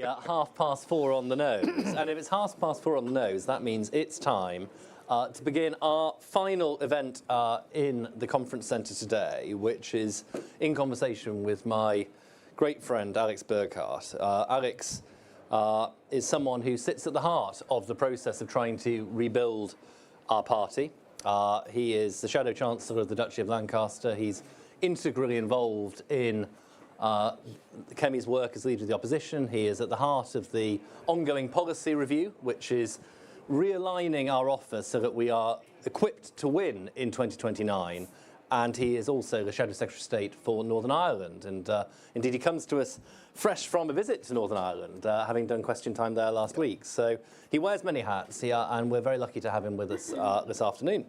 exactly 4:30 on the nose. And if it's 4:30 on the nose, that means it's time to begin our final event in the conference centre today, which is in conversation with my great friend Alex Burghart. Alex is someone who sits at the heart of the process of trying to rebuild our party. He is the Shadow Chancellor of the Duchy of Lancaster. He's integrally involved in Kemi's work as leader of the opposition. He is at the heart of the ongoing policy review, which is realigning our offer so that we are equipped to win in 2029. And he is also the Shadow Secretary of State for Northern Ireland. And indeed, he comes to us fresh from a visit to Northern Ireland, having done Question Time there last week. So he wears many hats, and we're very lucky to have him with us this afternoon.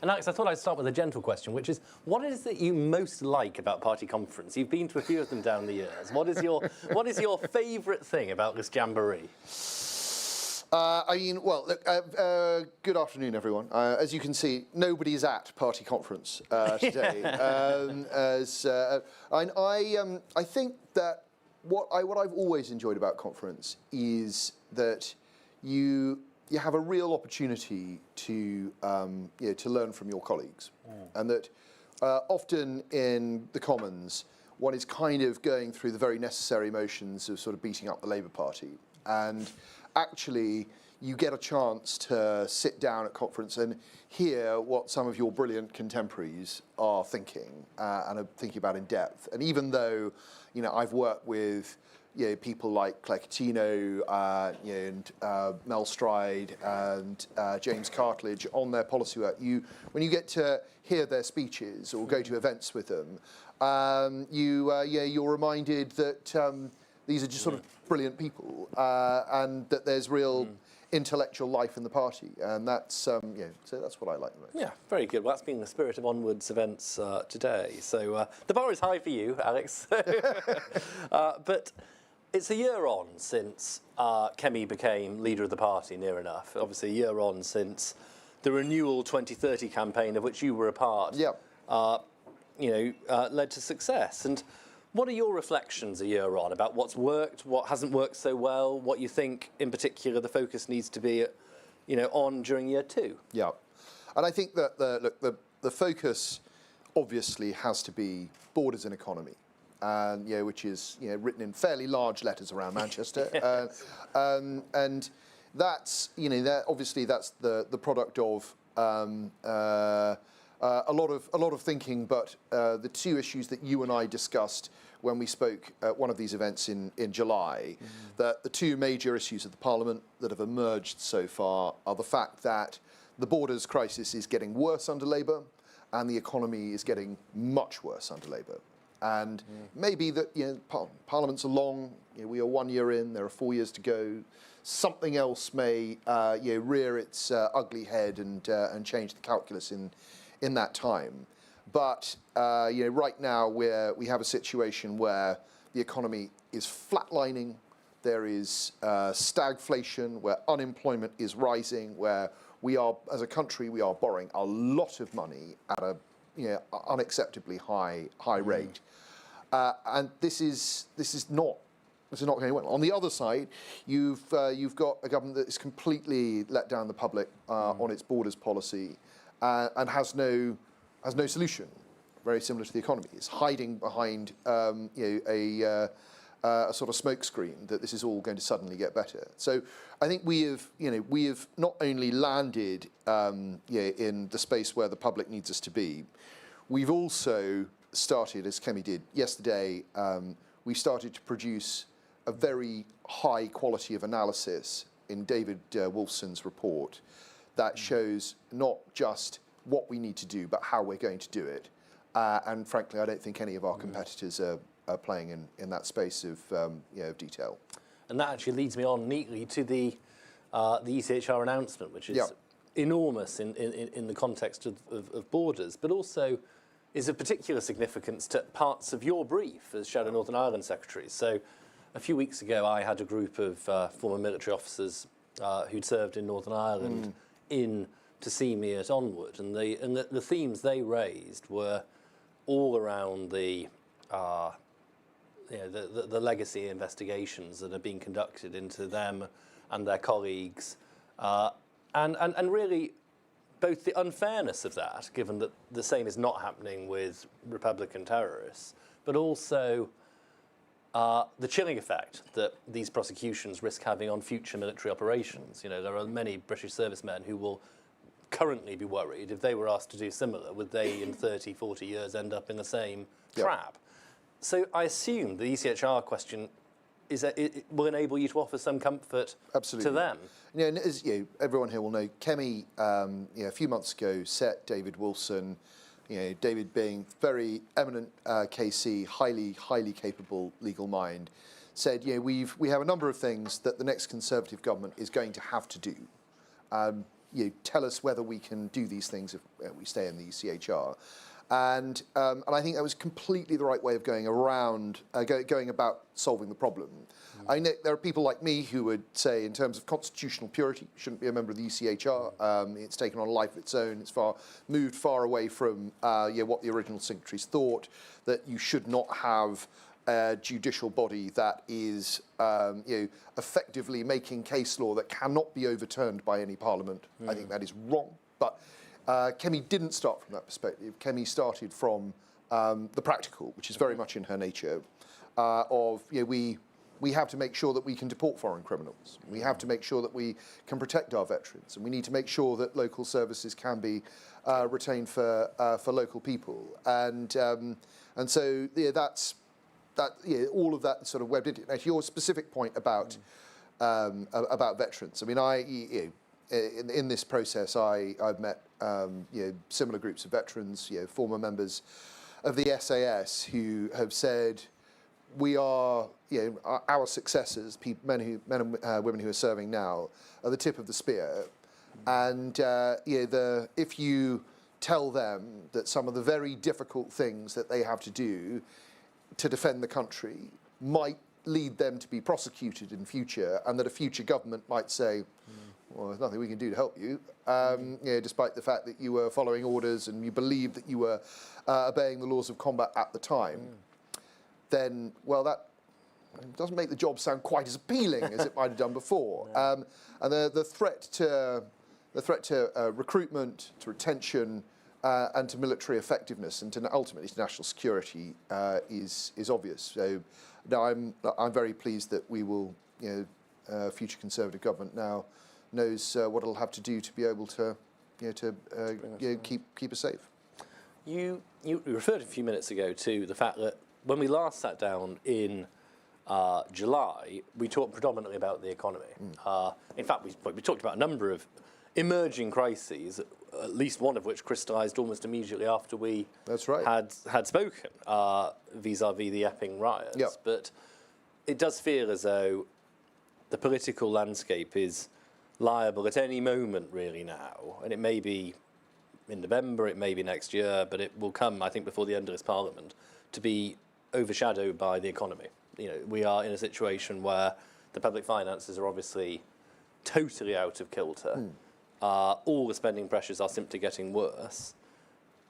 And Alex, I thought I'd start with a gentle question, which is, what is it you most like about Party Conference? You've been to a few of them down the years. What is your favourite thing about this jamboree? Look, good afternoon, everyone. As you can see, nobody's at Party Conference today. I think that what I've always enjoyed about conference is that you have a real opportunity to learn from your colleagues, and that often in the Commons, one is kind of going through the very necessary motions of sort of beating up the Labour Party, and actually you get a chance to sit down at conference and hear what some of your brilliant contemporaries are thinking and are thinking about in depth. And even though, I've worked with people like Claire Coutinho and Mel Stride and James Cartledge on their policy work, when you get to hear their speeches or go to events with them, you're reminded that these are just sort of brilliant people, and that there's real intellectual life in the party, and that's so that's what I like the most. Yeah, very good. Well, that's been the spirit of Onward's events today. So the bar is high for you, Alex. But it's a year on since Kemi became leader of the party, near enough. Obviously, a year on since the Renewal 2030 campaign, of which you were a part. Yeah. Led to success. And what are your reflections a year on about what's worked, what hasn't worked so well, what you think in particular the focus needs to be, on during year two? Yeah, and I think that the focus obviously has to be borders and economy, and which is written in fairly large letters around Manchester, and that's obviously that's the product of a lot of thinking, but the two issues that you and I discussed when we spoke at one of these events in July, that the two major issues of the Parliament that have emerged so far are the fact that the borders crisis is getting worse under Labour and the economy is getting much worse under Labour. And maybe that Parliament's are long, we are 1 year in, there are 4 years to go. Something else may rear its ugly head and change the calculus in that time. But right now we have a situation where the economy is flatlining, there is stagflation, where unemployment is rising, where we are, as a country, we are borrowing a lot of money at a unacceptably high rate. And this is not going well. On the other side, you've got a government that is completely let down the public on its borders policy, and has no solution. Very similar to the economy, it's hiding behind a sort of smokescreen that this is all going to suddenly get better. So I think we have not only landed in the space where the public needs us to be, we've also started, as Kemi did yesterday, we started to produce a very high quality of analysis in David Wolfson's report that shows not just what we need to do, but how we're going to do it. And frankly, I don't think any of our competitors are playing in that space of detail. And that actually leads me on neatly to the ECHR announcement, which is enormous in the context of borders, but also is of particular significance to parts of your brief as Shadow Northern Ireland Secretary. So a few weeks ago, I had a group of former military officers who'd served in Northern Ireland in to see me at Onward, and the themes they raised were all around the the legacy investigations that are being conducted into them and their colleagues, and really both the unfairness of that, given that the same is not happening with Republican terrorists, but also the chilling effect that these prosecutions risk having on future military operations. There are many British servicemen who will currently be worried if they were asked to do similar, would they in 30, 40 years end up in the same trap? So I assume the ECHR question it will enable you to offer some comfort to them. And as everyone here will know, Kemi, a few months ago, set David Wilson, David being very eminent KC, highly capable legal mind, said, we have a number of things that the next Conservative government is going to have to do. Tell us whether we can do these things if we stay in the ECHR. And I think that was completely the right way of going about solving the problem. I know there are people like me who would say, in terms of constitutional purity, shouldn't be a member of the ECHR. It's taken on a life of its own. It's moved far away from what the original signatories thought, that you should not have a judicial body that is effectively making case law that cannot be overturned by any parliament. I think that is wrong. But Kemi didn't start from that perspective. Kemi started from the practical, which is very much in her nature, we have to make sure that we can deport foreign criminals. We have to make sure that we can protect our veterans, and we need to make sure that local services can be retained for local people. And so that's all of that sort of webbed into it. Now, to your specific point about veterans, I mean, in this process, I've met similar groups of veterans, former members of the SAS who have said, we are, our successors, men and women who are serving now, are the tip of the spear. And if you tell them that some of the very difficult things that they have to do to defend the country might lead them to be prosecuted in future, and that a future government might say, well, there's nothing we can do to help you, despite the fact that you were following orders and you believed that you were obeying the laws of combat at the time, then, well, that doesn't make the job sound quite as appealing as it might have done before. And the threat to recruitment, to retention, and to military effectiveness, and ultimately to national security is obvious. So, no, I'm very pleased that we will, future Conservative government now knows what it'll have to do to be able to, keep us safe. You referred a few minutes ago to the fact that when we last sat down in July, we talked predominantly about the economy. In fact, we talked about a number of emerging crises, at least one of which crystallised almost immediately after we had spoken, vis-à-vis the Epping riots. Yep. But it does feel as though the political landscape is liable at any moment really now, and it may be in November, it may be next year, but it will come, I think, before the end of this Parliament, to be overshadowed by the economy. We are in a situation where the public finances are obviously totally out of kilter. All the spending pressures are simply getting worse,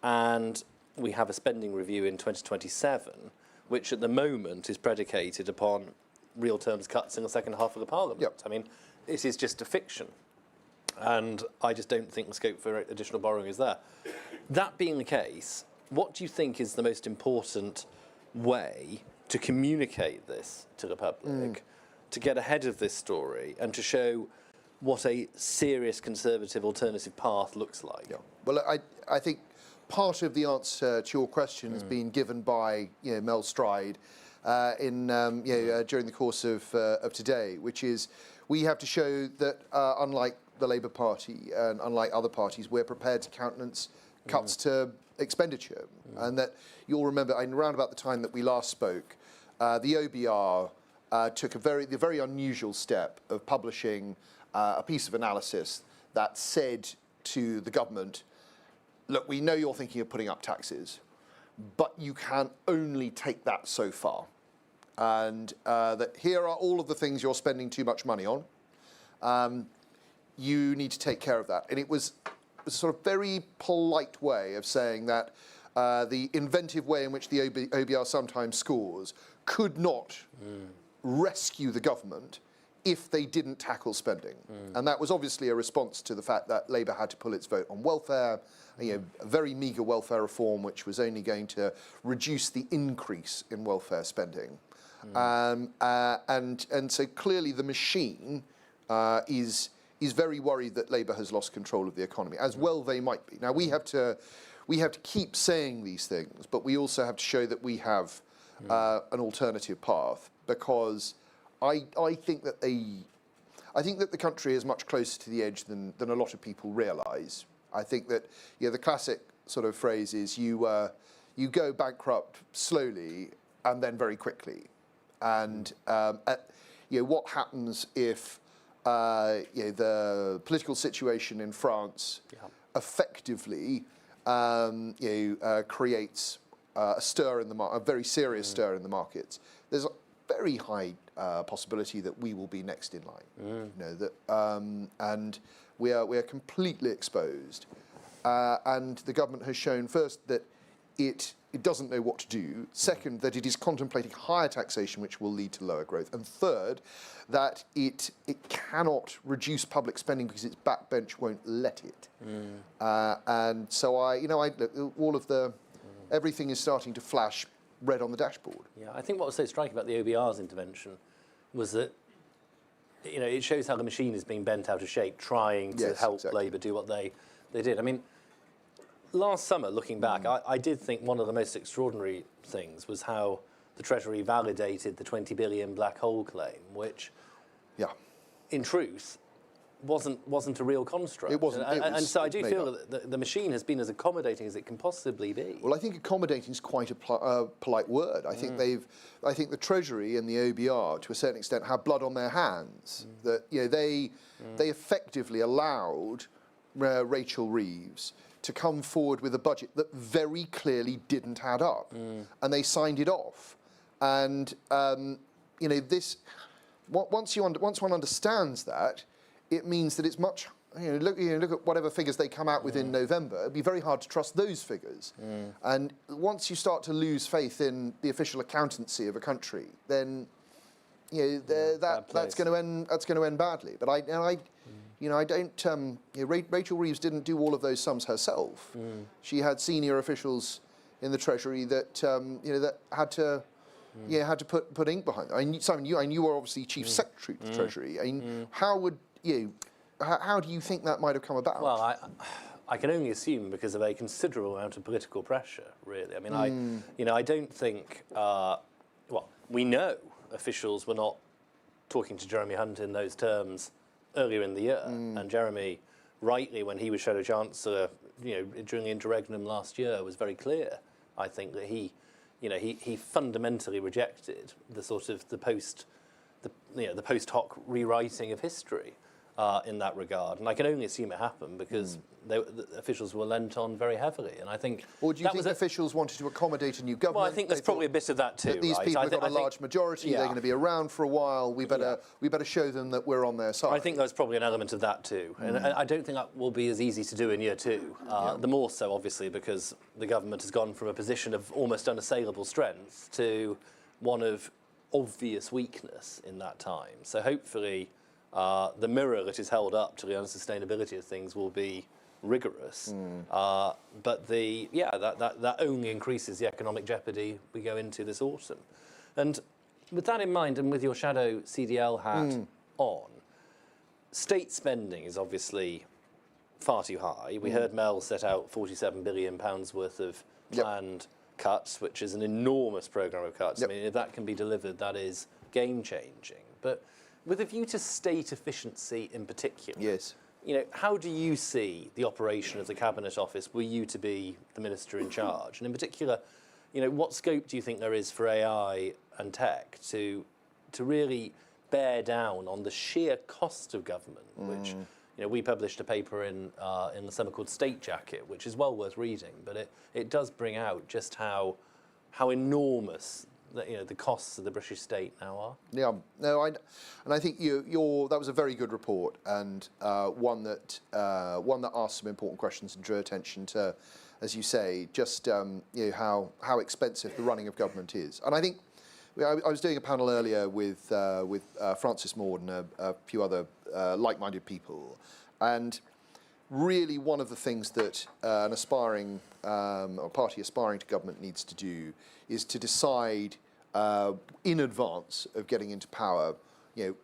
and we have a spending review in 2027, which at the moment is predicated upon real terms cuts in the second half of the Parliament. Yep. I mean, it is just a fiction, and I just don't think the scope for additional borrowing is there. That being the case, what do you think is the most important way to communicate this to the public, to get ahead of this story and to show what a serious Conservative alternative path looks like? Yeah. Well, I think part of the answer to your question has been given by Mel Stride during the course of today, which is we have to show that unlike the Labour Party and unlike other parties, we're prepared to countenance cuts to expenditure, and that you'll remember around about the time that we last spoke, the OBR took the very unusual step of publishing a piece of analysis that said to the government, look, we know you're thinking of putting up taxes, but you can only take that so far. And that here are all of the things you're spending too much money on. You need to take care of that. And it was a sort of very polite way of saying that the inventive way in which the OBR sometimes scores could not rescue the government if they didn't tackle spending. And that was obviously a response to the fact that Labour had to pull its vote on welfare, a very meagre welfare reform which was only going to reduce the increase in welfare spending. And so clearly the machine is very worried that Labour has lost control of the economy, as well they might be. Now we have to keep saying these things, but we also have to show that we have an alternative path, because I think that the country is much closer to the edge than a lot of people realise. I think that the classic sort of phrase is you go bankrupt slowly and then very quickly. And what happens if the political situation in France effectively creates a stir in the a very serious stir in the markets? There's a very high possibility that we will be next in line. And we are completely exposed. And the government has shown, first, that it doesn't know what to do. Second, that it is contemplating higher taxation, which will lead to lower growth. And third, that it cannot reduce public spending because its backbench won't let it. And so all of everything is starting to flash red on the dashboard. Yeah, I think what was so striking about the OBR's intervention was that it shows how the machine is being bent out of shape, trying to help Labour do what they did. I mean, last summer, looking back, I did think one of the most extraordinary things was how the Treasury validated the 20 billion black hole claim, which, in truth, wasn't a real construct. It wasn't. And so I do feel that the machine has been as accommodating as it can possibly be. Well, I think accommodating is quite a polite word. I think the Treasury and the OBR, to a certain extent, have blood on their hands. That they effectively allowed Rachel Reeves to come forward with a budget that very clearly didn't add up, and they signed it off. And this, once one understands that, it means that it's much. Look at whatever figures they come out with in November. It'd be very hard to trust those figures. And once you start to lose faith in the official accountancy of a country, then that's going to end badly. But I don't. Rachel Reeves didn't do all of those sums herself. She had senior officials in the Treasury that that had to put ink behind them. Simon, you were obviously Chief Secretary of the Treasury. I mean, how do you think that might have come about? Well, I can only assume because of a considerable amount of political pressure. Really, I mean, I don't think. We know officials were not talking to Jeremy Hunt in those terms earlier in the year, and Jeremy, rightly, when he was Shadow Chancellor, during the interregnum last year, was very clear. I think that he fundamentally rejected the sort of the post hoc rewriting of history in that regard, and I can only assume it happened because the officials were lent on very heavily, and I think. Or do you think officials wanted to accommodate a new government? Well, I think there's probably a bit of that too. That these people have got a large majority. They're going to be around for a while. We better show them that we're on their side. I think there's probably an element of that too, and I don't think that will be as easy to do in year two. The more so, obviously, because the government has gone from a position of almost unassailable strength to one of obvious weakness in that time. So hopefully, the mirror that is held up to the unsustainability of things will be rigorous, but that only increases the economic jeopardy we go into this autumn. And with that in mind, and with your shadow CDL hat on, state spending is obviously far too high. We heard Mel set out £47 billion worth of planned cuts, which is an enormous programme of cuts. I mean, if that can be delivered, that is game-changing. But with a view to state efficiency in particular, how do you see the operation of the Cabinet Office were you to be the minister in charge? And in particular, what scope do you think there is for AI and tech to really bear down on the sheer cost of government, which we published a paper in the summer called State Jacket, which is well worth reading, but it does bring out just how enormous the costs of the British state now are. Yeah, no, and I think that was a very good report, and one that asked some important questions and drew attention to, as you say, just how expensive the running of government is. And I think I was doing a panel earlier with Francis Maud and a few other like-minded people, and really one of the things that an aspiring or party aspiring to government needs to do is to decide in advance of getting into power,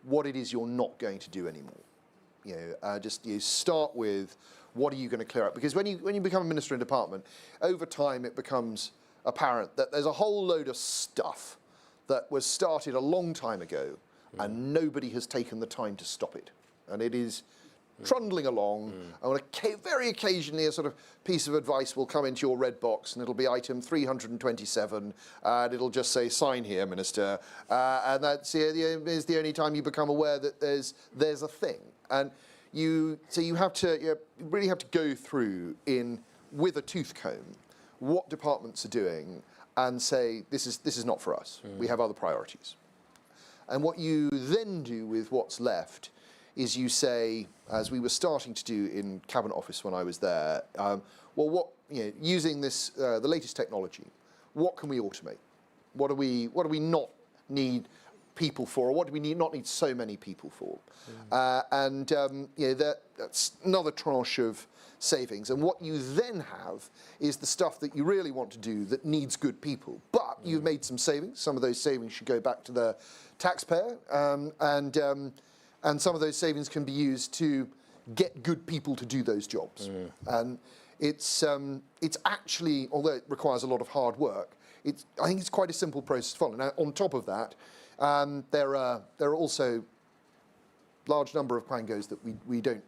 what it is you're not going to do anymore. Just start with what are you going to clear up, because when you become a minister in department, over time it becomes apparent that there's a whole load of stuff that was started a long time ago and nobody has taken the time to stop it. And it is trundling along, and very occasionally a sort of piece of advice will come into your red box and it'll be item 327 and it'll just say, sign here, Minister. And that's is the only time you become aware that there's a thing. And you really have to go through with a tooth comb what departments are doing and say, this is not for us. We have other priorities. And what you then do with what's left is you say, as we were starting to do in Cabinet Office when I was there, using this the latest technology, what can we automate? What do we not need people for, or what do we not need so many people for? That's another tranche of savings. And what you then have is the stuff that you really want to do that needs good people. But you've made some savings. Some of those savings should go back to the taxpayer, and some of those savings can be used to get good people to do those jobs. And it's actually, although it requires a lot of hard work, I think it's quite a simple process to follow. Now, on top of that, there are also large number of quangos that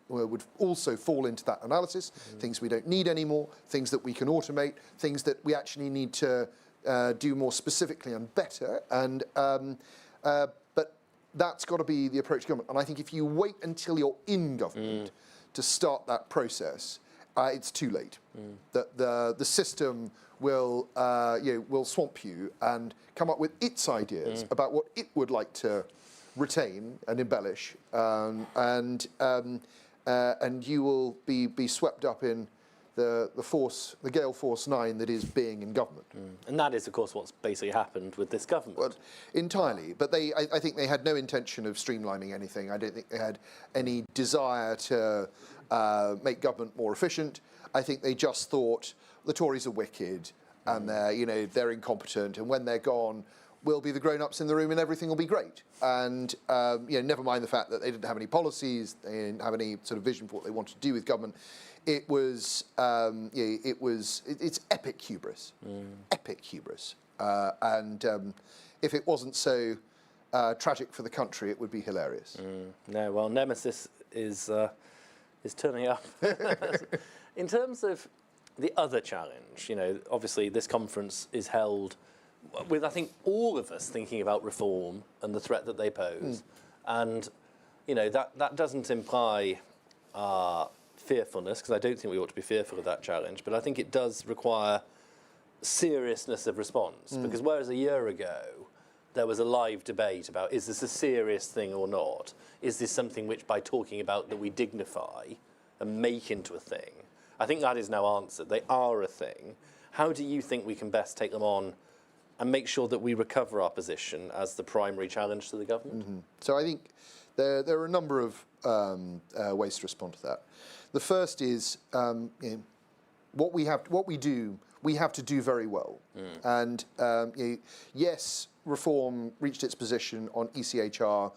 would also fall into that analysis, things we don't need anymore, things that we can automate, things that we actually need to do more specifically and better. And but that's got to be the approach to government. And I think if you wait until you're in government to start that process, it's too late. That the system will swamp you and come up with its ideas about what it would like to retain and embellish, and you will be swept up in the gale force 9 that is being in government. And that is, of course, what's basically happened with this government. Well, entirely. But I think they had no intention of streamlining anything. I don't think they had any desire to make government more efficient. I think they just thought the Tories are wicked and they're incompetent, and when they're gone, we'll be the grown-ups in the room and everything will be great. And never mind the fact that they didn't have any policies, they didn't have any sort of vision for what they wanted to do with government. It's epic hubris, epic hubris. And if it wasn't so tragic for the country, it would be hilarious. No, well, Nemesis is turning up. In terms of the other challenge, obviously this conference is held with, I think, all of us thinking about reform and the threat that they pose. And, that doesn't imply fearfulness, because I don't think we ought to be fearful of that challenge, but I think it does require seriousness of response. Because whereas a year ago, there was a live debate about, is this a serious thing or not? Is this something which, by talking about, that we dignify and make into a thing? I think that is now answered. They are a thing. How do you think we can best take them on and make sure that we recover our position as the primary challenge to the government? So I think there are a number of ways to respond to that. The first is what we do, we have to do very well. And yes, reform reached its position on ECHR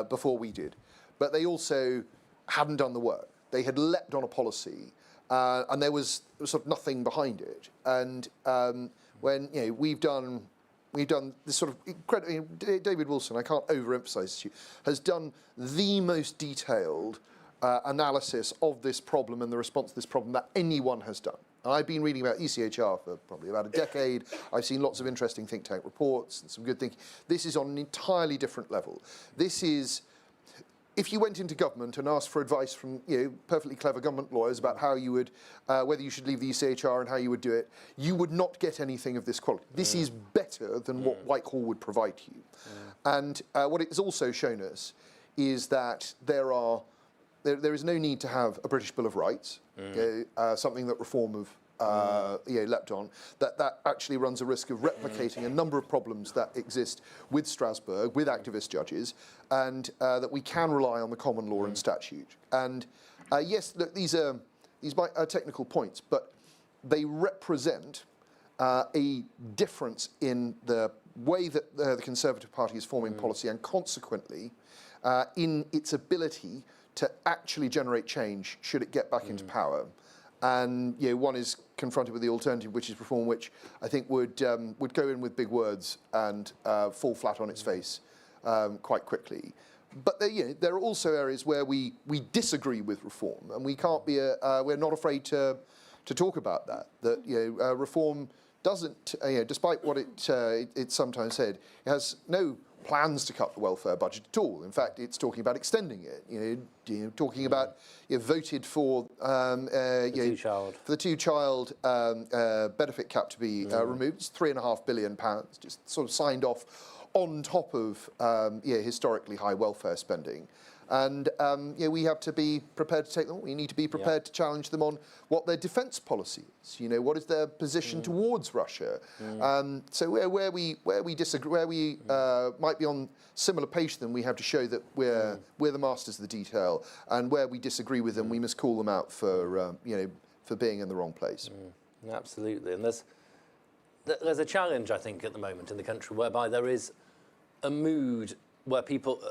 before we did, but they also hadn't done the work. They had leapt on a policy, and there was sort of nothing behind it. And when we've done this sort of incredible. David Wilson, I can't overemphasise this to you, has done the most detailed analysis of this problem and the response to this problem that anyone has done. And I've been reading about ECHR for probably about a decade. I've seen lots of interesting think tank reports and some good thinking. This is on an entirely different level. This is, if you went into government and asked for advice from perfectly clever government lawyers about how you would, whether you should leave the ECHR and how you would do it, you would not get anything of this quality. This is better than what Whitehall would provide to you. And what it has also shown us is that there is no need to have a British Bill of Rights, something that reform leapt on, that actually runs a risk of replicating a number of problems that exist with Strasbourg, with activist judges, and that we can rely on the common law and statute. And yes, look, these are technical points, but they represent a difference in the way that the Conservative Party is forming policy, and consequently in its ability to actually generate change should it get back into power. And one is confronted with the alternative, which is reform, which I think would go in with big words and fall flat on its face quite quickly. But there are also areas where we disagree with reform, and we can't be we're not afraid to talk about that. That reform doesn't, despite what it's sometimes said, it has no plans to cut the welfare budget at all. In fact, it's talking about extending it. Talking about voted for the two-child benefit cap to be removed. It's £3.5 billion, just sort of signed off on top of historically high welfare spending. And we have to be prepared to take them. We need to be prepared to challenge them on what their defence policy is. What is their position towards Russia? So where we disagree, where we might be on similar page to them, we have to show that we're the masters of the detail. And where we disagree with them, we must call them out for being in the wrong place. Absolutely, and there's a challenge, I think, at the moment in the country whereby there is a mood where people,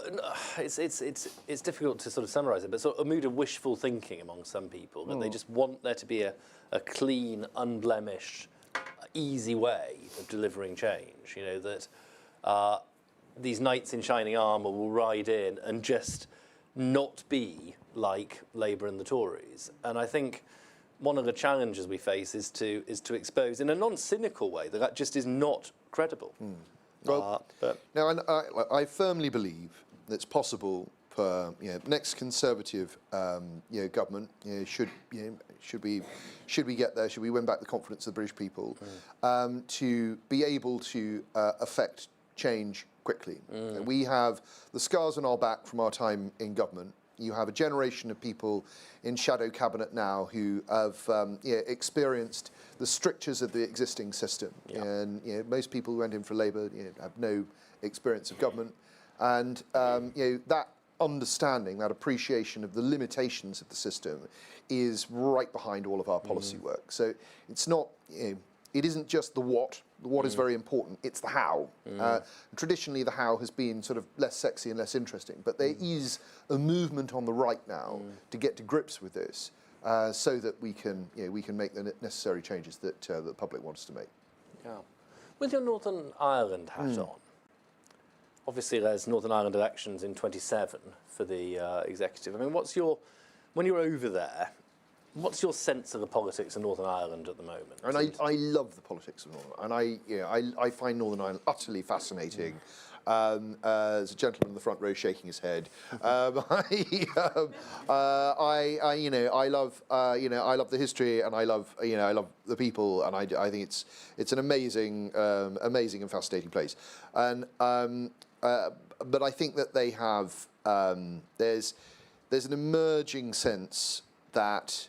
it's difficult to sort of summarise it, but sort of a mood of wishful thinking among some people, that they just want there to be a clean, unblemished, easy way of delivering change. That these knights in shining armour will ride in and just not be like Labour and the Tories. And I think one of the challenges we face is to expose, in a non-cynical way, that just is not credible. Well, now I firmly believe that it's possible for next Conservative government, should we get there, should we win back the confidence of the British people, to be able to affect change quickly. We have the scars on our back from our time in government. You have a generation of people in shadow cabinet now who have experienced the strictures of the existing system. And most people who went in for Labour have no experience of government. And that understanding, that appreciation of the limitations of the system is right behind all of our policy work. So it's not, it isn't just the what. The what is very important, it's the how. Traditionally the how has been sort of less sexy and less interesting, but there is a movement on the right now to get to grips with this, so that we can make the necessary changes that the public wants to make. Yeah. With your Northern Ireland hat on, obviously there's Northern Ireland elections in 27 for the executive. I mean, when you're over there, what's your sense of the politics of Northern Ireland at the moment? And I love the politics of Northern Ireland. And I find Northern Ireland utterly fascinating. As a gentleman in the front row shaking his head, I love the history, and I love the people, and I think it's an amazing and fascinating place. And but I think that they have there's an emerging sense that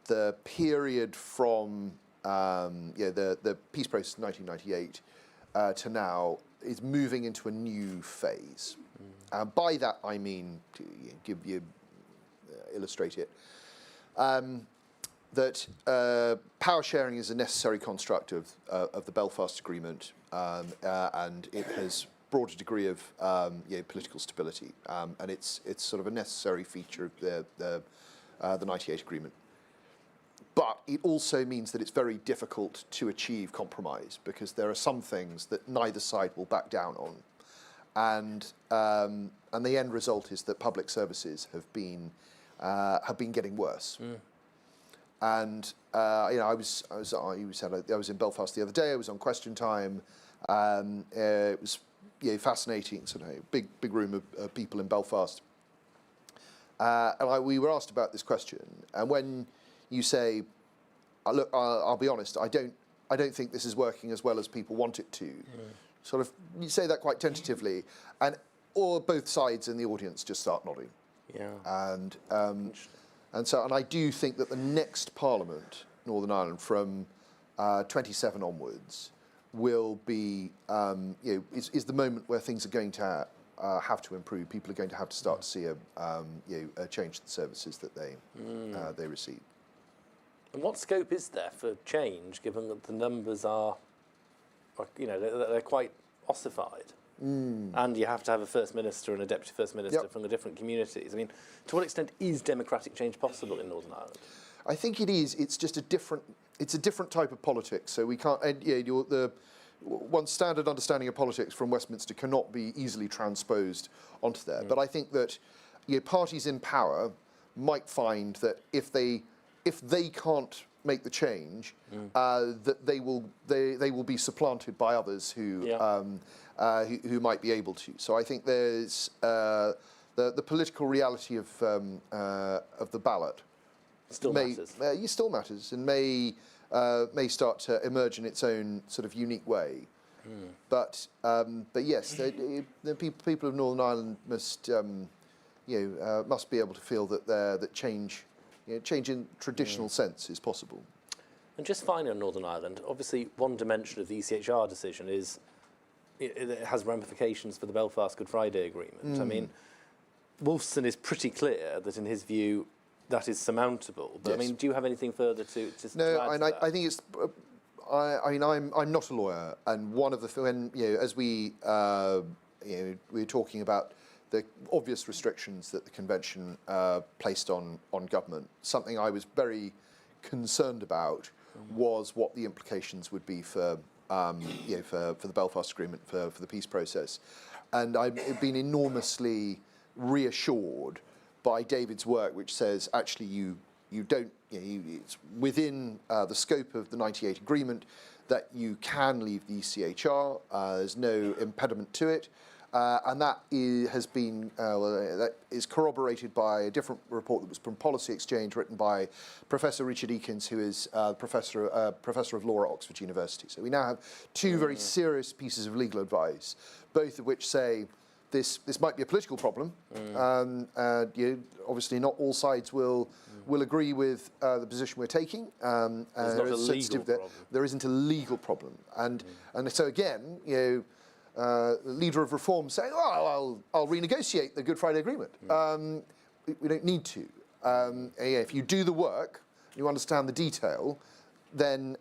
the period from the peace process of 1998 to now is moving into a new phase. By that I mean, to illustrate it, that power sharing is a necessary construct of the Belfast Agreement, and it has brought a degree of political stability, and it's sort of a necessary feature of the 98 Agreement. But it also means that it's very difficult to achieve compromise, because there are some things that neither side will back down on, and the end result is that public services have been getting worse. And I was in Belfast the other day. I was on Question Time. It was fascinating. Sort of big room of people in Belfast, and we were asked about this question. And when you say, look, I'll be honest, I don't think this is working as well as people want it to. Sort of, you say that quite tentatively, and both sides in the audience just start nodding. And I do think that the next Parliament Northern Ireland from 27 onwards will be, is the moment where things are going to have to improve. People are going to have to start to see a change in the services that they receive. And what scope is there for change, given that the numbers are they're quite ossified? And you have to have a First Minister and a Deputy First Minister from the different communities. I mean, to what extent is democratic change possible in Northern Ireland? I think it is. It's just a different type of politics. So we can't. One standard understanding of politics from Westminster cannot be easily transposed onto there. But I think that parties in power might find that if they can't make the change, that they will be supplanted by others who might be able to. So I think there's the political reality of the ballot Still matters and may start to emerge in its own sort of unique way. But yes, the people of Northern Ireland must be able to feel that change in traditional sense is possible. And just finally on Northern Ireland, obviously one dimension of the ECHR decision is it has ramifications for the Belfast Good Friday Agreement. I mean, Wolfson is pretty clear that in his view that is surmountable. But Yes. I mean, do you have anything further to No, add and to that? I think it's. I'm not a lawyer, and one of the as we were talking about the obvious restrictions that the convention placed on government. Something I was very concerned about was what the implications would be for the Belfast Agreement, for the peace process, and I've been enormously reassured by David's work, which says actually you don't. It's within the scope of the '98 agreement that you can leave the ECHR. There's no impediment to it. And that has been that is corroborated by a different report that was from Policy Exchange, written by Professor Richard Eakins, who is professor of law at Oxford University. So we now have two very serious pieces of legal advice, both of which say this might be a political problem. Obviously, not all sides will agree with the position we're taking. There's not a legal problem. There isn't a legal problem, and so again, the leader of Reform saying, "Oh, I'll renegotiate the Good Friday Agreement." We don't need to. If you do the work, you understand the detail, then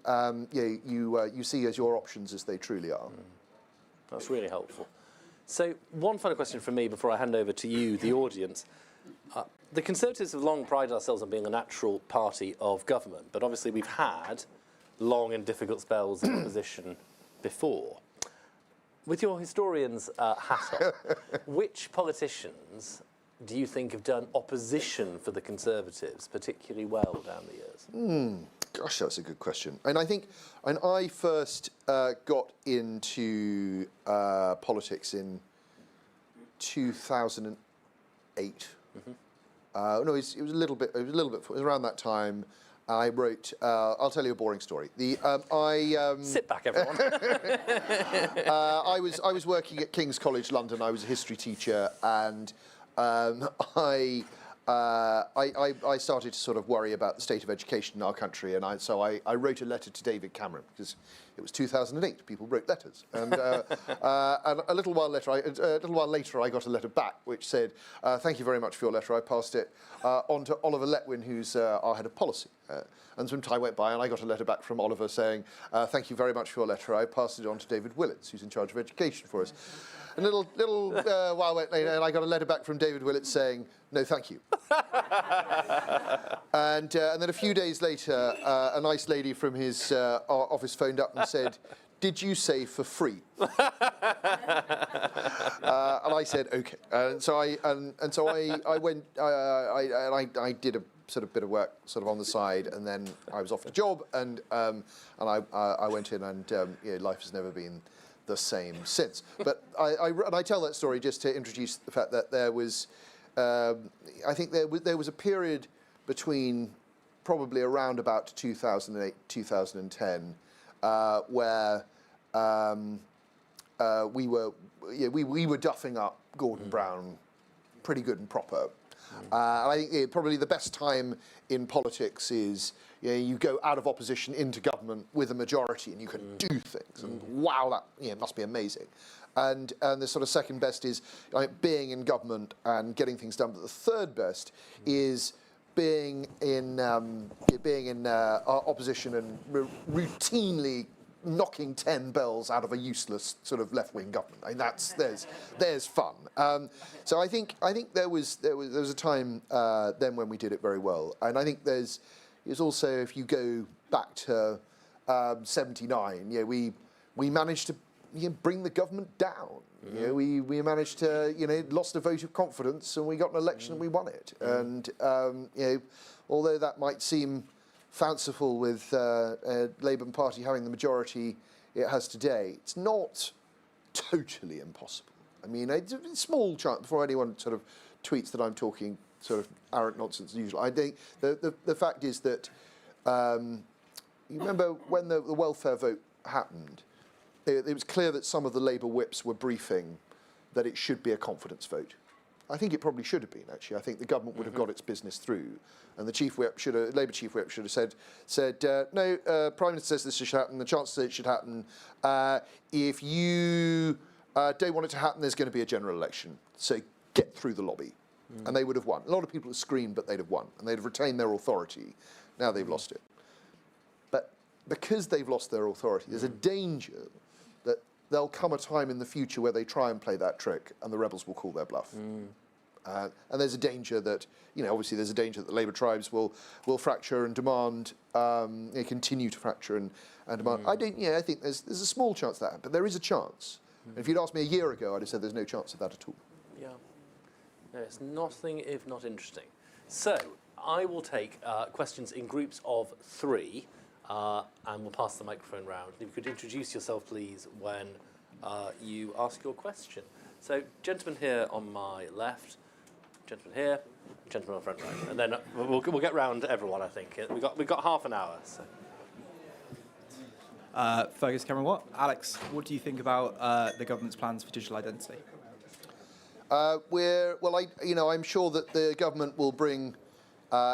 you see as your options as they truly are. That's really helpful. So one final question from me before I hand over to you, the audience. The Conservatives have long prided ourselves on being a natural party of government, but obviously we've had long and difficult spells of opposition before. With your historian's hat on, which politicians do you think have done opposition for the Conservatives particularly well down the years? Gosh, that's a good question. And I think when I first got into politics in 2008. No, it was a little bit. It was around that time. I wrote. I'll tell you a boring story. Sit back, everyone. I was working at King's College London. I was a history teacher, and I started to sort of worry about the state of education in our country, and so I wrote a letter to David Cameron, because it was 2008. People wrote letters, and a little while later, I got a letter back which said, "Thank you very much for your letter. I passed it on to Oliver Letwin, who's our head of policy." And some time went by, and I got a letter back from Oliver saying, "Thank you very much for your letter. I passed it on to David Willits, who's in charge of education for us." A little while went later, and I got a letter back from David Willits saying, "No, thank you." And then a few days later, a nice lady from his office phoned up and said, "Did you say for free?" And I said, "Okay." And so I went. I did a sort of bit of work sort of on the side, and then I was offered a job, and I went in, and life has never been the same since. But I tell that story just to introduce the fact that there was, I think there was a period between probably around about 2008, 2010, where we were duffing up Gordon Brown pretty good and proper. And I think probably the best time in politics is you go out of opposition into government with a majority and you can do things. And wow, that must be amazing. And the sort of second best is being in government and getting things done. But the third best is being in opposition and routinely knocking 10 bells out of a useless sort of left-wing government. I mean, there's fun. So I think there was a time then when we did it very well, and I think there's also, if you go back to 79, we managed to bring the government down. We managed to lost a vote of confidence and we got an election and we won it. And although that might seem fanciful with Labour Party having the majority it has today, it's not totally impossible. I mean, it's a small chance, before anyone sort of tweets that I'm talking sort of arrant nonsense as usual. I think the fact is that you remember when the welfare vote happened, it was clear that some of the Labour whips were briefing that it should be a confidence vote. I think it probably should have been, actually. I think the government would have got its business through, and the Labour chief whip should have said no, Prime Minister says this should happen, the Chancellor says it should happen. If you don't want it to happen, there's going to be a general election. So get through the lobby. And they would have won. A lot of people have screamed, but they'd have won, and they'd have retained their authority. Now they've lost it. But because they've lost their authority, there's a danger that there'll come a time in the future where they try and play that trick, and the rebels will call their bluff. And there's a danger that, obviously there's a danger that the Labour tribes will fracture and demand, continue to fracture and demand. I think there's a small chance of that, but there is a chance. And if you'd asked me a year ago, I'd have said there's no chance of that at all. Yeah. No, it's nothing if not interesting. So I will take questions in groups of 3, and we'll pass the microphone round. If you could introduce yourself, please, when you ask your question. So, gentleman here on my left, gentleman here, gentleman on the front row, and then we'll get round to everyone. I think we've got half an hour. So. Fergus Cameron Watt. Alex, what do you think about the government's plans for digital identity? I'm sure that the government will bring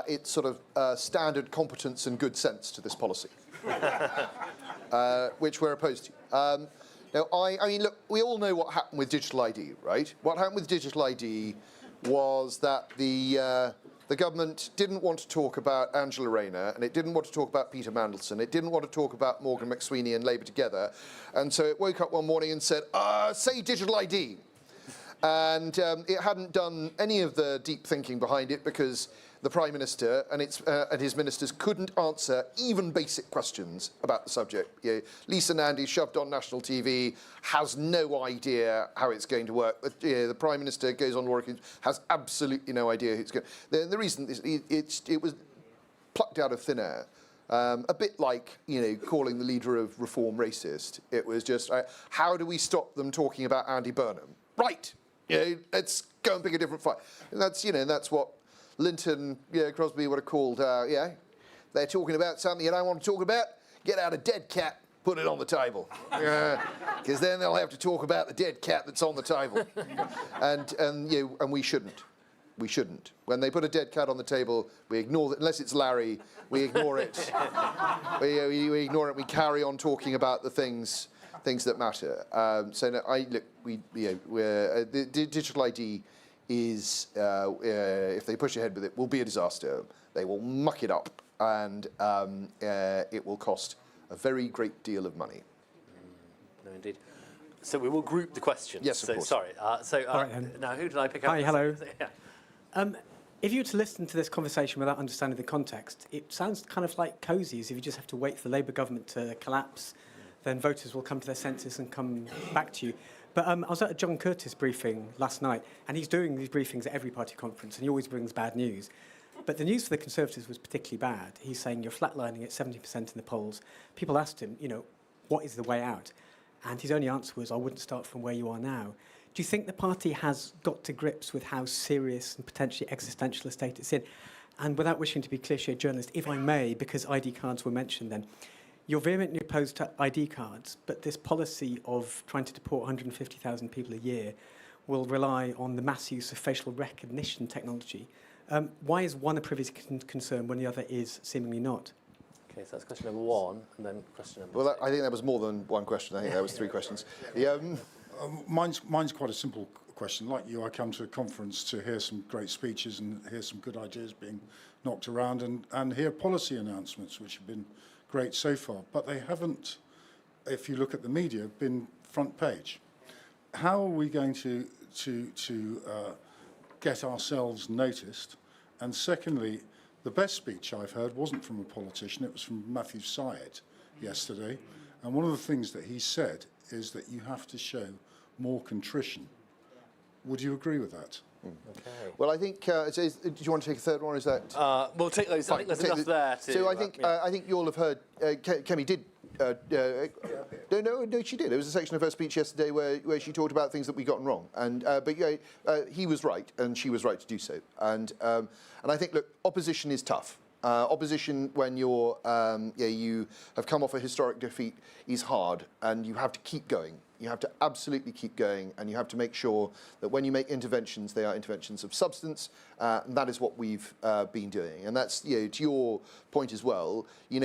its sort of standard competence and good sense to this policy, which we're opposed to. Now, I mean, look, we all know what happened with digital ID, right? What happened with digital ID was that the government didn't want to talk about Angela Rayner, and it didn't want to talk about Peter Mandelson, it didn't want to talk about Morgan McSweeney and Labour together, and so it woke up one morning and said, say digital ID. And it hadn't done any of the deep thinking behind it because the Prime Minister and his ministers couldn't answer even basic questions about the subject. Lisa Nandy, shoved on national TV, has no idea how it's going to work. The Prime Minister goes on working, has absolutely no idea who it's going to... The reason is it was plucked out of thin air. A bit like, calling the leader of Reform racist. It was just, how do we stop them talking about Andy Burnham? Right! Let's go and pick a different fight. And that's what Linton Crosby would have called, they're talking about something you don't want to talk about, get out a dead cat, put it on the table. Because then they'll have to talk about the dead cat that's on the table. And we shouldn't. We shouldn't. When they put a dead cat on the table, we ignore it. Unless it's Larry, we ignore it. we ignore it. We carry on talking about the things that matter. The digital ID is, if they push ahead with it, will be a disaster. They will muck it up, and it will cost a very great deal of money. No, indeed. So we will group the questions. Yes, of course. Sorry. Now, who did I pick up? Hi, hello. Yeah. If you were to listen to this conversation without understanding the context, it sounds kind of like cosy, as if you just have to wait for the Labour government to collapse, then voters will come to their senses and come back to you. But I was at a John Curtis briefing last night, and he's doing these briefings at every party conference, and he always brings bad news. But the news for the Conservatives was particularly bad. He's saying you're flatlining at 70% in the polls. People asked him, what is the way out? And his only answer was, I wouldn't start from where you are now. Do you think the party has got to grips with how serious and potentially existential a state it's in? And without wishing to be cliché journalist, if I may, because ID cards were mentioned then, you're vehemently opposed to ID cards, but this policy of trying to deport 150,000 people a year will rely on the mass use of facial recognition technology, Why is one a privacy concern when the other is seemingly not? Okay, so that's question number one, and then question number Well, two. I think that was more than one question. I think that was three questions. Yeah, Mine's quite a simple question. Like you, I come to a conference to hear some great speeches and hear some good ideas being knocked around and hear policy announcements, which have been great so far. But they haven't, if you look at the media, been front page. How are we going to get ourselves noticed? And secondly, the best speech I've heard wasn't from a politician, it was from Matthew Syed yesterday. And one of the things that he said is that you have to show more contrition. Would you agree with that? Okay. well, I think. Do you want to take a third one? Or is that? We'll take those. I think there's enough there to... So I think I think you all have heard. Kemi did. No, she did. There was a section of her speech yesterday where she talked about things that we gotten wrong, and but yeah, he was right, and she was right to do so. And I think, look, opposition is tough. Opposition when you have come off a historic defeat is hard, and you have to keep going. You have to absolutely keep going, and you have to make sure that when you make interventions, they are interventions of substance, and that is what we've been doing. And that's, to your point as well. We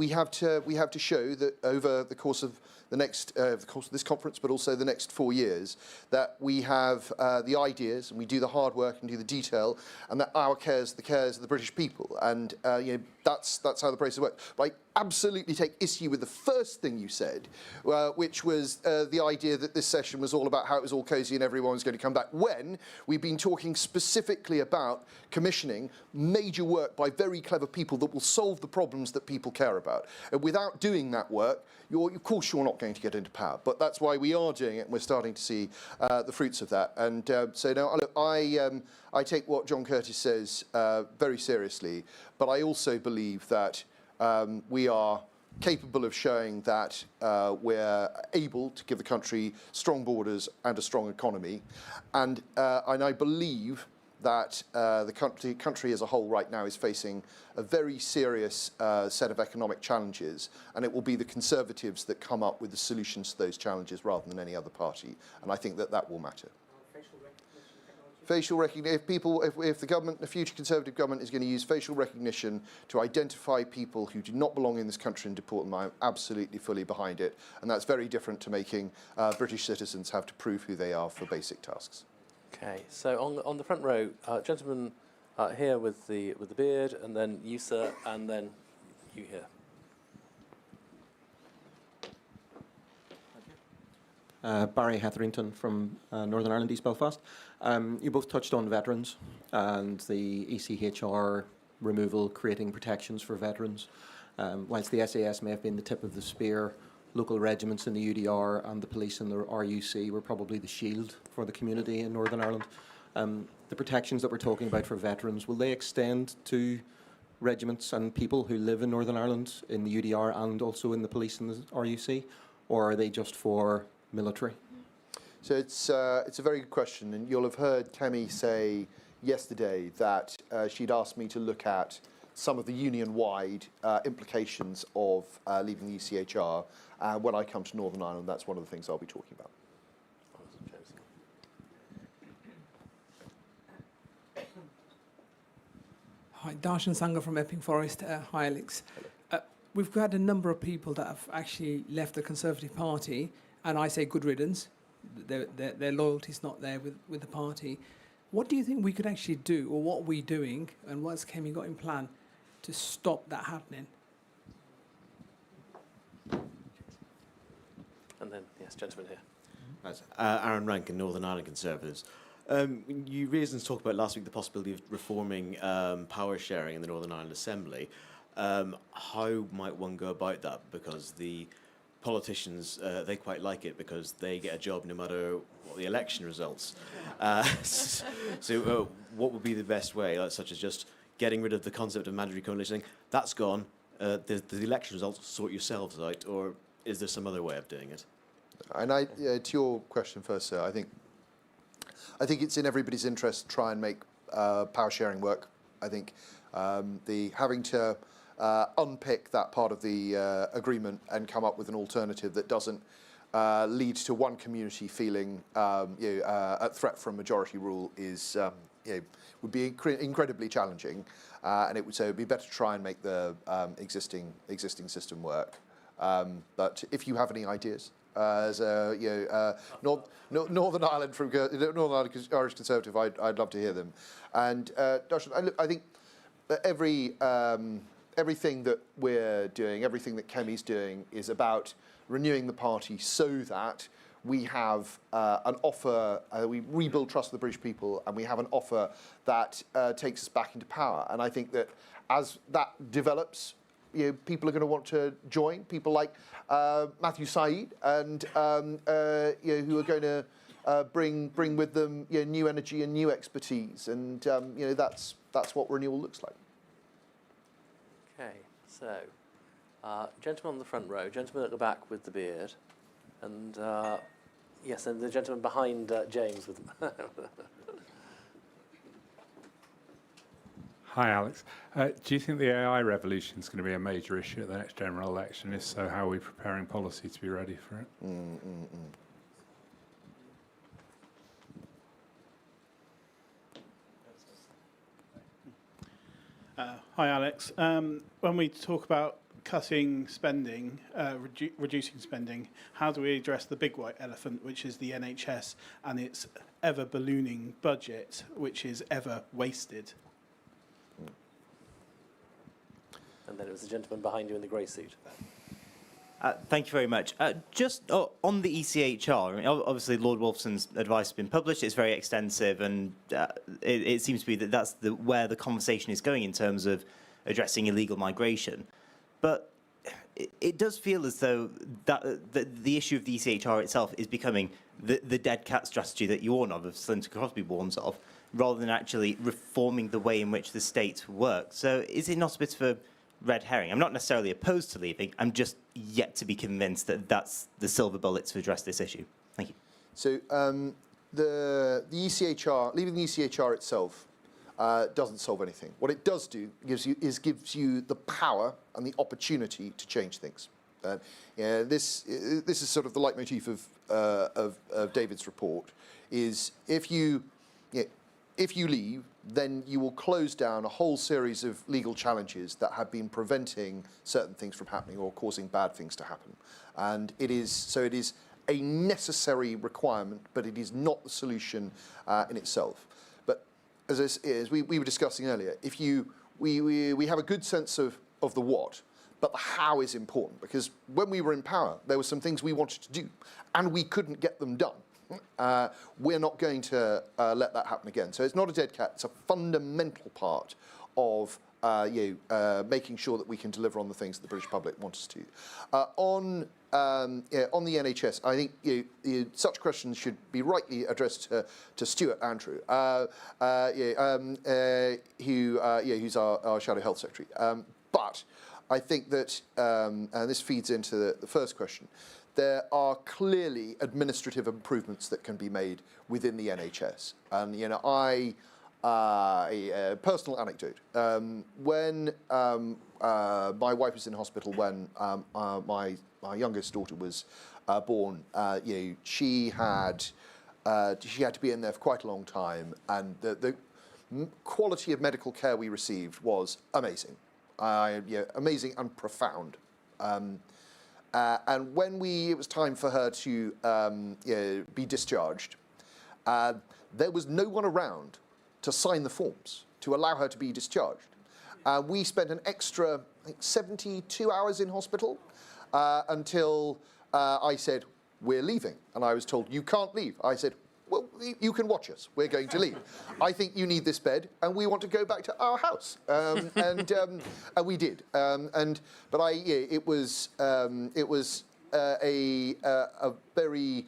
have to show that over the course of this conference, but also the next 4 years, that we have the ideas and we do the hard work and do the detail, and that our cares, the cares of the British people, and that's how the process works. But I absolutely take issue with the first thing you said, which was the idea that this session was all about how it was all cosy and everyone was going to come back, when we've been talking specifically about commissioning major work by very clever people that will solve the problems that people care about. And without doing that work, of course you're not going to get into power. But that's why we are doing it, and we're starting to see the fruits of that. And so now, look, I take what John Curtis says very seriously, but I also believe that we are capable of showing that we're able to give the country strong borders and a strong economy. And I believe that the country as a whole right now is facing a very serious set of economic challenges, and it will be the Conservatives that come up with the solutions to those challenges rather than any other party. And I think that will matter. Facial recognition. If the government, the future Conservative government, is going to use facial recognition to identify people who do not belong in this country and deport them, I'm absolutely fully behind it. And that's very different to making British citizens have to prove who they are for basic tasks. Okay, so on the front row, gentleman here with the beard, and then you, sir, and then you here. Barry Hetherington from Northern Ireland, East Belfast. You both touched on veterans and the ECHR removal, creating protections for veterans. Whilst the SAS may have been the tip of the spear, local regiments in the UDR and the police in the RUC were probably the shield for the community in Northern Ireland. The protections that we're talking about for veterans, will they extend to regiments and people who live in Northern Ireland in the UDR and also in the police and the RUC, or are they just for military? So it's a very good question, and you'll have heard Kemi say yesterday that she'd asked me to look at some of the union-wide implications of leaving the ECHR. When I come to Northern Ireland, that's one of the things I'll be talking about. Hi, Darshan Sangha from Epping Forest. Hi, Alex. We've had a number of people that have actually left the Conservative Party, and I say good riddance. Their loyalty's not there with the party. What do you think we could actually do, or what are we doing, and what's Kemi got in plan to stop that happening? And then, yes, gentleman here. Right. Aaron Rankin, Northern Ireland Conservatives. You raised and talked about last week the possibility of reforming power sharing in the Northern Ireland Assembly. How might one go about that? Because the politicians, they quite like it because they get a job no matter what the election results. So what would be the best way, such as just getting rid of the concept of mandatory coalition? That's gone. The election results, sort yourselves out, or is there some other way of doing it? And to your question first, sir, I think it's in everybody's interest to try and make power sharing work. I think having to unpick that part of the agreement and come up with an alternative that doesn't lead to one community feeling a threat from majority rule is would be incredibly challenging, and it would be better to try and make the existing system work. But if you have any ideas, as a Northern Ireland from Northern Ireland Irish Conservative, I'd love to hear them. And Darshan, I think that everything that we're doing, everything that Kemi's doing, is about renewing the party so that we have an offer, we rebuild trust with the British people, and we have an offer that takes us back into power. And I think that as that develops, people are going to want to join. People like Matthew Said, and who are going to bring with them new energy and new expertise. And that's what renewal looks like. Okay, so gentleman on the front row, gentleman at the back with the beard, and yes, and the gentleman behind James with. Hi, Alex. Do you think the AI revolution is going to be a major issue at the next general election? If so, how are we preparing policy to be ready for it? Hi, Alex. When we talk about cutting spending, reducing spending, how do we address the big white elephant, which is the NHS and its ever-ballooning budget, which is ever wasted? And then it was the gentleman behind you in the grey suit. Thank you very much. Just on the ECHR, I mean, obviously Lord Wolfson's advice has been published. It's very extensive, and it seems to be that that's where the conversation is going in terms of addressing illegal migration. But it does feel as though that the issue of the ECHR itself is becoming the dead cat strategy that you warn of Slinton Crosby warns of, rather than actually reforming the way in which the state works. So is it not a bit of a red herring? I'm not necessarily opposed to leaving. I'm just yet to be convinced that that's the silver bullet to address this issue. Thank you. So the ECHR, leaving the ECHR itself doesn't solve anything. What it does do gives you the power and the opportunity to change things. This is sort of the leitmotif of David's report. Is if you leave, then you will close down a whole series of legal challenges that have been preventing certain things from happening or causing bad things to happen. And it is a necessary requirement, but it is not the solution in itself. But as we were discussing earlier, we have a good sense of the what, but the how is important, because when we were in power, there were some things we wanted to do, and we couldn't get them done. We're not going to let that happen again. So it's not a dead cat. It's a fundamental part of making sure that we can deliver on the things that the British public want us to. On the NHS, I think such questions should be rightly addressed to Stuart Andrew, who's our Shadow Health Secretary. But I think that, and this feeds into the first question, there are clearly administrative improvements that can be made within the NHS. And, a personal anecdote. When my wife was in hospital when my youngest daughter was born, she had to be in there for quite a long time, and the quality of medical care we received was amazing. Amazing and profound. And when it was time for her to be discharged, there was no one around to sign the forms to allow her to be discharged. We spent an extra, 72 hours in hospital until I said, "We're leaving." And I was told, "You can't leave." I said, "Well, you can watch us. We're going to leave. I think you need this bed, and we want to go back to our house." And we did. It was a very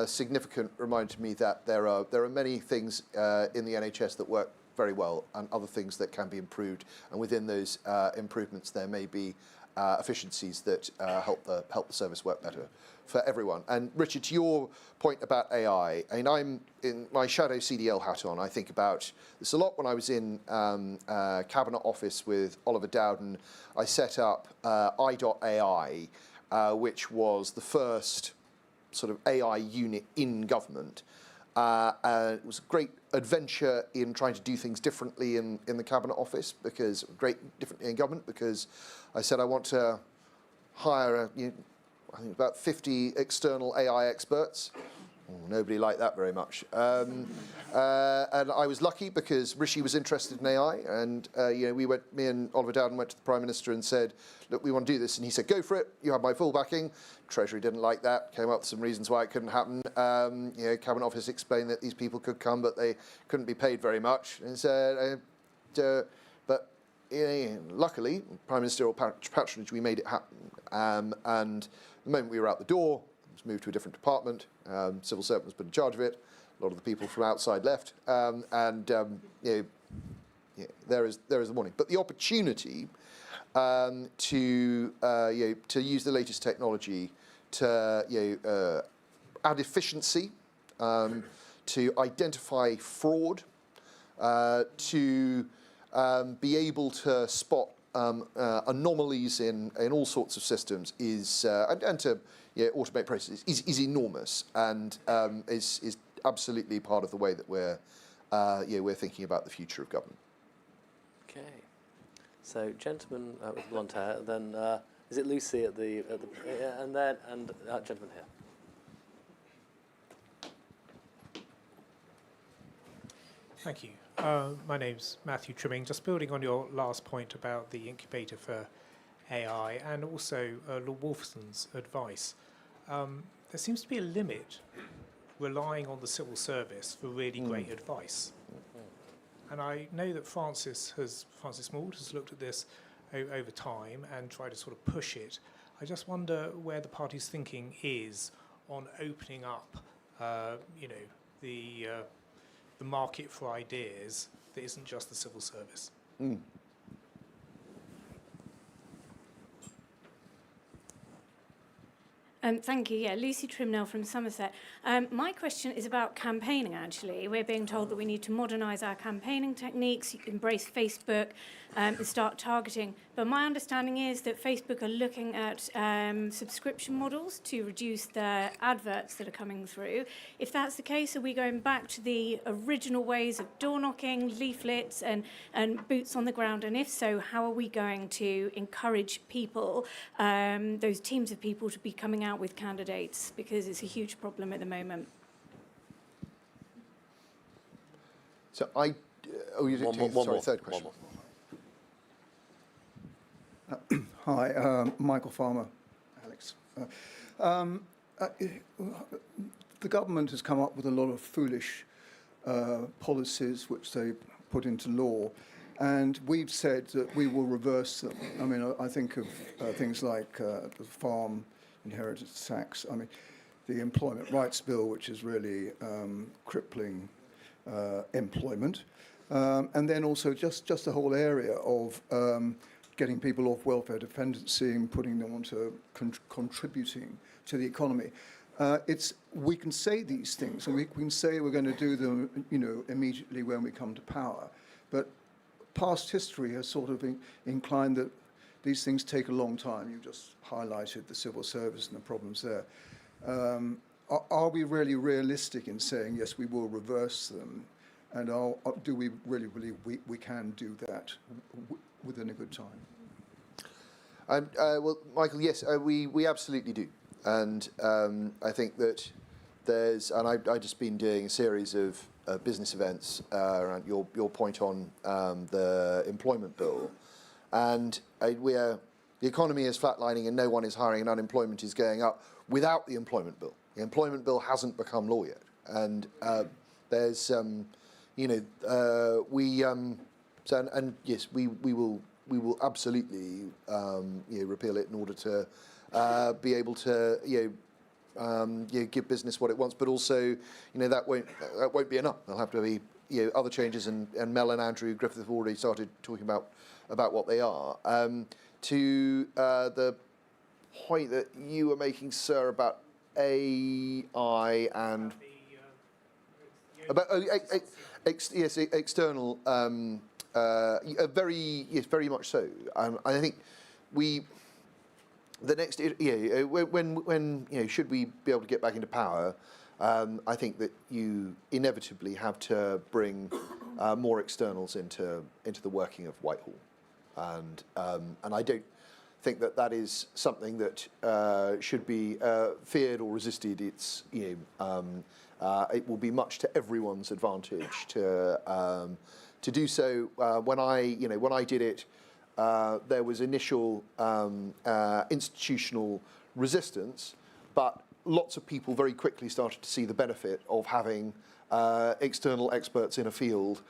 significant reminder to me that there are many things in the NHS that work very well, and other things that can be improved. And within those improvements, there may be efficiencies that help the service work better for everyone. And Richard, to your point about AI, I mean, I'm in my shadow CDL hat on. I think about this a lot. When I was in Cabinet Office with Oliver Dowden, I set up I.AI, which was the first sort of AI unit in government. and it was a great adventure in trying to do things differently in the Cabinet Office, because differently in government, because I said I want to hire, I think about 50 external AI experts. Nobody liked that very much. And I was lucky because Rishi was interested in AI, and me and Oliver Dowden went to the Prime Minister and said, look, we want to do this. And he said, go for it, you have my full backing. Treasury didn't like that, came up with some reasons why it couldn't happen. Cabinet Office explained that these people could come, but they couldn't be paid very much. And said, luckily, Prime Ministerial patronage, we made it happen. And the moment we were out the door, it was moved to a different department. Civil servant was put in charge of it. A lot of the people from outside left, there is the warning. But the opportunity to use the latest technology to add efficiency, to identify fraud, to be able to spot anomalies in all sorts of systems and to automate processes is enormous, and is absolutely part of the way that we're thinking about the future of government. Okay, so gentleman with blonde hair, then is it Lucy at the and gentleman here. Thank you. My name's Matthew Trimming. Just building on your last point about the incubator for AI and also Lord Wolfson's advice, there seems to be a limit relying on the civil service for really great advice. And I know that Francis Maude has looked at this over time and tried to sort of push it. I just wonder where the party's thinking is on opening up, the market for ideas that isn't just the civil service. Thank you. Yeah, Lucy Trimnell from Somerset. My question is about campaigning, actually. We're being told that we need to modernise our campaigning techniques, embrace Facebook, and start targeting. But my understanding is that Facebook are looking at subscription models to reduce the adverts that are coming through. If that's the case, are we going back to the original ways of door knocking, leaflets, and boots on the ground? And if so, how are we going to encourage people, those teams of people, to be coming out with candidates? Because it's a huge problem at the moment. So third question. Hi, Michael Farmer, Alex. The government has come up with a lot of foolish policies which they put into law, and we've said that we will reverse them. I mean, I think of things like the farm inheritance tax. I mean, the Employment Rights Bill, which is really crippling employment, and then also just the whole area of getting people off welfare dependency and putting them onto contributing to the economy. We can say these things, and we can say we're going to do them, immediately when we come to power. But past history has sort of inclined that these things take a long time. You just highlighted the civil service and the problems there. Are we really realistic in saying, yes, we will reverse them? And do we really believe we can do that within a good time? Well, Michael, yes, we absolutely do. And I think that I've just been doing a series of business events around your point on the employment bill. And the economy is flatlining and no one is hiring and unemployment is going up without the employment bill. The employment bill hasn't become law yet. And there's, yes, we will absolutely repeal it in order to be able to give business what it wants, but also that won't be enough. There'll have to be other changes, and Mel and Andrew Griffith have already started talking about what they are. To the point that you were making, sir, about AI and about external. Very much so. I think the next, when should we be able to get back into power? I think that you inevitably have to bring more externals into the working of Whitehall, and I don't think that that is something that should be feared or resisted. It's it will be much to everyone's advantage to do so. When I did it, there was initial institutional resistance, but lots of people very quickly started to see the benefit of having external experts in a field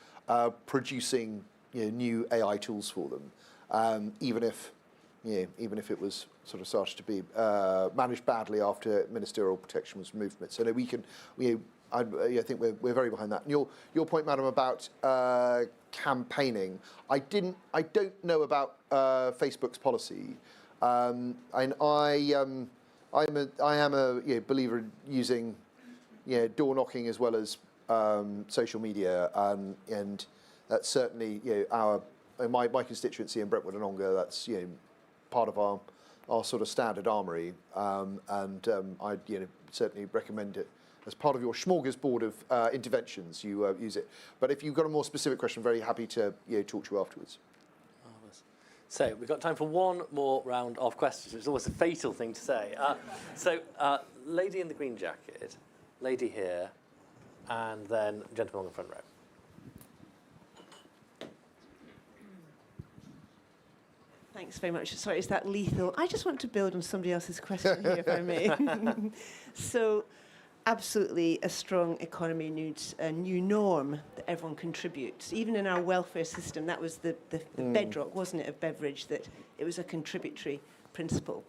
producing new AI tools for them, even if it was sort of started to be managed badly after ministerial protection was removed from it. So I think we're very behind that. And your point, madam, about campaigning, I don't know about Facebook's policy, and I am a believer in using door knocking as well as social media, and that's certainly my constituency in Brentwood and Ongar. That's part of our sort of standard armoury, and I'd certainly recommend it as part of your smorgasbord of interventions. You use it, but if you've got a more specific question, I'm very happy to talk to you afterwards. So we've got time for one more round of questions. It's almost a fatal thing to say. Lady in the green jacket, lady here, and then gentleman on the front row. Thanks very much. Sorry, is that lethal? I just want to build on somebody else's question here, if I may. So, absolutely, a strong economy needs a new norm that everyone contributes. Even in our welfare system, that was the bedrock, wasn't it, of Beveridge, that it was a contributory principle.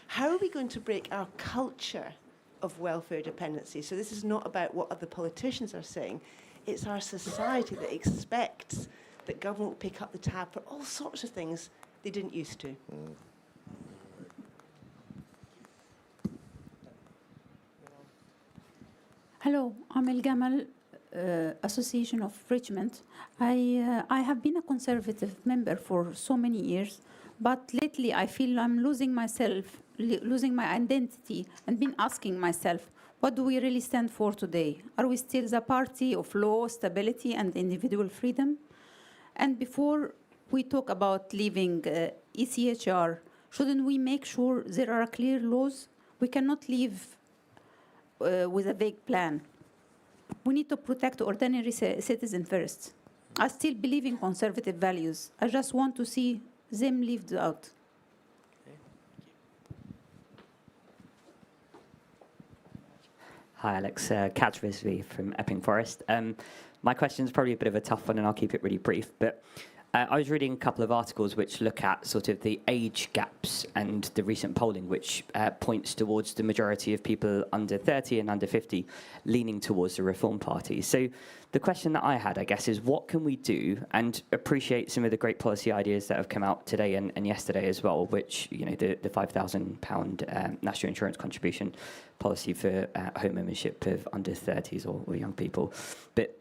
How are we going to break our culture of welfare dependency? So this is not about what other politicians are saying. It's our society that expects that government will pick up the tab for all sorts of things they didn't used to. Hello, I'm El Gamal, Association of Richmond. I have been a Conservative member for so many years, but lately I feel I'm losing myself, losing my identity, and been asking myself, what do we really stand for today? Are we still the party of law, stability, and individual freedom? And before we talk about leaving ECHR, shouldn't we make sure there are clear laws? We cannot leave with a vague plan. We need to protect ordinary citizens first. I still believe in conservative values. I just want to see them lived out. Hi, Alex. Kat Risby from Epping Forest. My question is probably a bit of a tough one, and I'll keep it really brief. But I was reading a couple of articles which look at sort of the age gaps and the recent polling, which points towards the majority of people under 30 and under 50 leaning towards the Reform Party. So the question that I had, I guess, is what can we do, and appreciate some of the great policy ideas that have come out today and yesterday as well, which, the £5,000 national insurance contribution policy for home ownership of under 30s or young people. But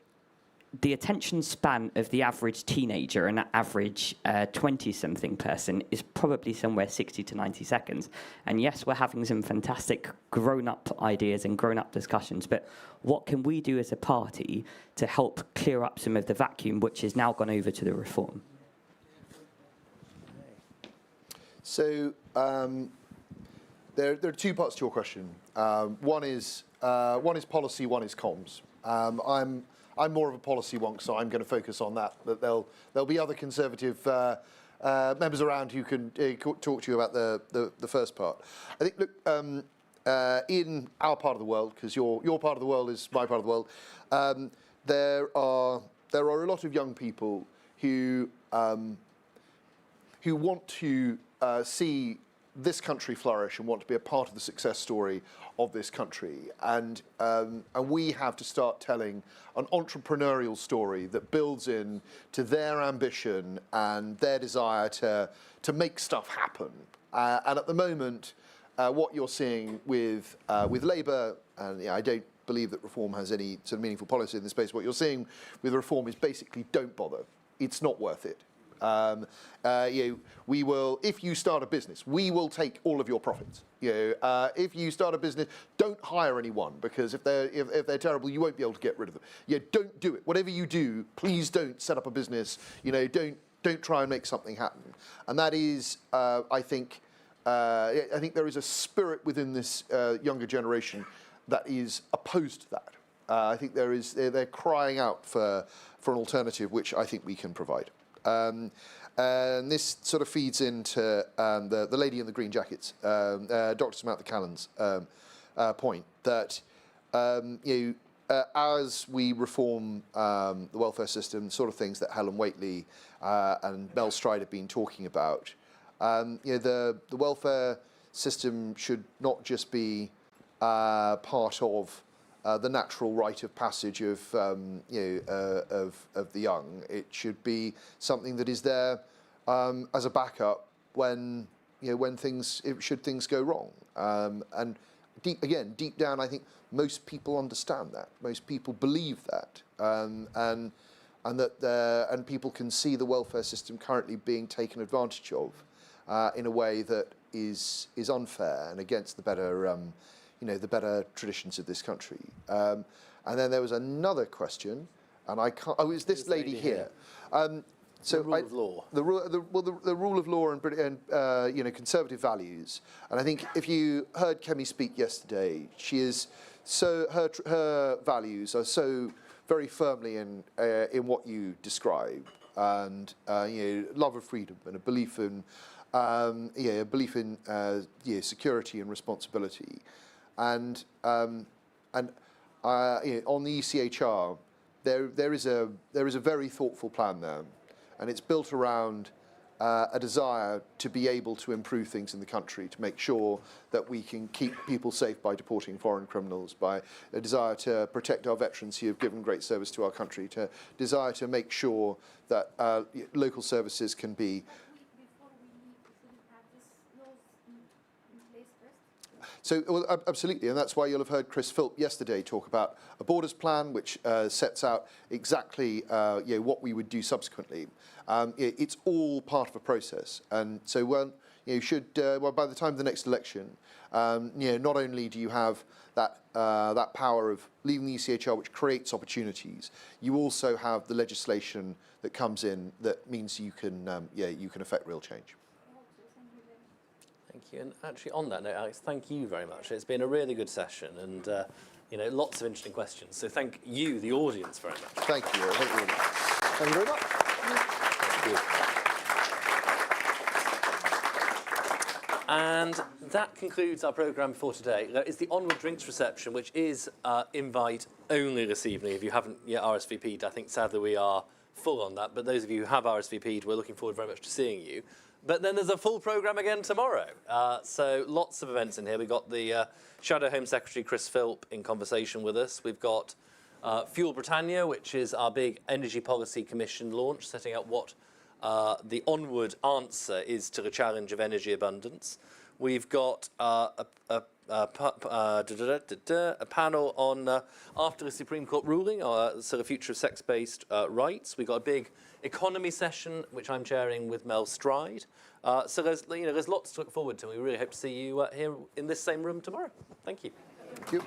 the attention span of the average teenager and average 20-something person is probably somewhere 60 to 90 seconds. And yes, we're having some fantastic grown-up ideas and grown-up discussions, but what can we do as a party to help clear up some of the vacuum which has now gone over to the Reform? So there are two parts to your question. One is policy, one is comms. I'm more of a policy wonk, so I'm going to focus on that. But there'll be other Conservative members around who can talk to you about the first part. I think, look, in our part of the world, because your part of the world is my part of the world, there are a lot of young people who want to see this country flourish and want to be a part of the success story of this country, and we have to start telling an entrepreneurial story that builds in to their ambition and their desire to make stuff happen. And at the moment, what you're seeing with Labour, and I don't believe that Reform has any sort of meaningful policy in this space. What you're seeing with Reform is basically don't bother. It's not worth it. We will, if you start a business, we will take all of your profits. If you start a business, don't hire anyone, because if they're terrible, you won't be able to get rid of them. Don't do it. Whatever you do, please don't set up a business. Don't try and make something happen. And that is, I think there is a spirit within this younger generation that is opposed to that. I think they're crying out for an alternative, which I think we can provide. And this sort of feeds into the lady in the green jackets, Dr. Samantha Callan's point that as we reform the welfare system, sort of things that Helen Whately and Mel Stride have been talking about, the welfare system should not just be part of the natural rite of passage of the young. It should be something that is there as a backup when should things go wrong. And deep down, I think most people understand that. Most people believe that, and people can see the welfare system currently being taken advantage of in a way that is unfair and against the better. The better traditions of this country. And then there was another question, and I can't. Oh, it was this lady here. So the rule of law. The rule of law and conservative values. And I think if you heard Kemi speak yesterday, she is so her values are so very firmly in what you describe, and love of freedom and a belief in security and responsibility. And on the ECHR, there is a very thoughtful plan there, and it's built around a desire to be able to improve things in the country, to make sure that we can keep people safe by deporting foreign criminals, by a desire to protect our veterans who have given great service to our country, to desire to make sure that local services can be. So, well, absolutely, and that's why you'll have heard Chris Philp yesterday talk about a borders plan, which sets out exactly what we would do subsequently. It's all part of a process, and so by the time of the next election, not only do you have that power of leaving the ECHR, which creates opportunities, you also have the legislation that comes in that means you can affect real change. Thank you. And actually, on that note, Alex, thank you very much. It's been a really good session, and lots of interesting questions. So thank you, the audience, very much. Thank you. Thank you very much. Thank you. And that concludes our programme for today. It's the Onward Drinks reception, which is invite only this evening. If you haven't yet RSVP'd, I think sadly we are full on that. But those of you who have RSVP'd, we're looking forward very much to seeing you. But then there's a full programme again tomorrow. So lots of events in here. We've got the Shadow Home Secretary Chris Philp in conversation with us. We've got Fuel Britannia, which is our big Energy Policy Commission launch, setting out what the Onward answer is to the challenge of energy abundance. We've got a panel on after the Supreme Court ruling, so the future of sex-based rights. We've got a big economy session, which I'm chairing with Mel Stride. So there's lots to look forward to. We really hope to see you here in this same room tomorrow. Thank you. Thank you.